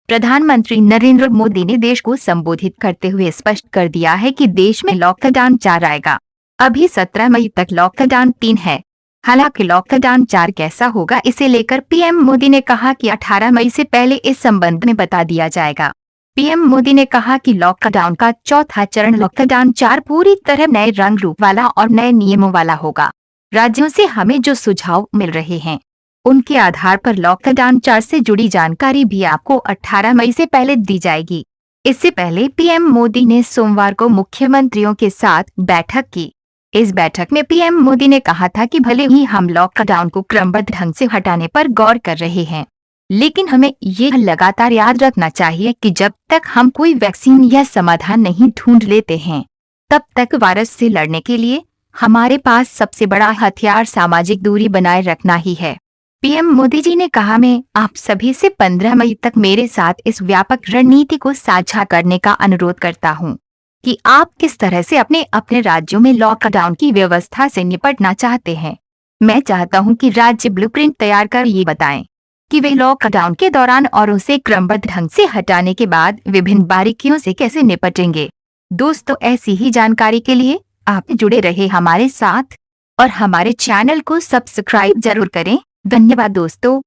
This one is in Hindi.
प्रधानमंत्री नरेंद्र मोदी ने देश को संबोधित करते हुए स्पष्ट कर दिया है कि देश में लॉकडाउन 4 आएगा। अभी 17 मई तक लॉकडाउन 3 है। हालांकि लॉकडाउन 4 कैसा होगा इसे लेकर पीएम मोदी ने कहा कि 18 मई से पहले इस संबंध में बता दिया जाएगा। पीएम मोदी ने कहा कि लॉकडाउन का चौथा चरण लॉकडाउन 4 पूरी तरह नए रंग रूप वाला और नए नियमों वाला होगा। राज्यों से हमें जो सुझाव मिल रहे हैं उनके आधार पर लॉकडाउन 4 से जुड़ी जानकारी भी आपको 18 मई से पहले दी जाएगी। इससे पहले पीएम मोदी ने सोमवार को मुख्यमंत्रियों के साथ बैठक की। इस बैठक में पीएम मोदी ने कहा था कि भले ही हम लॉकडाउन को क्रमबद्ध ढंग से हटाने पर गौर कर रहे हैं, लेकिन हमें यह लगातार याद रखना चाहिए कि जब तक हम कोई वैक्सीन या समाधान नहीं ढूंढ लेते हैं, तब तक वायरस से लड़ने के लिए हमारे पास सबसे बड़ा हथियार सामाजिक दूरी बनाए रखना ही है। पीएम मोदी जी ने कहा, मैं आप सभी से 15 मई तक मेरे साथ इस व्यापक रणनीति को साझा करने का अनुरोध करता हूं कि आप किस तरह से अपने अपने राज्यों में लॉकडाउन की व्यवस्था से निपटना चाहते हैं। मैं चाहता हूं कि राज्य ब्लूप्रिंट तैयार कर ये बताएं कि वे लॉकडाउन के दौरान और उसे क्रमबद्ध ढंग से हटाने के बाद विभिन्न बारीकियों से कैसे निपटेंगे। दोस्तों, ऐसी ही जानकारी के लिए आप जुड़े रहे हमारे साथ और हमारे चैनल को सब्सक्राइब जरूर करें। धन्यवाद दोस्तों।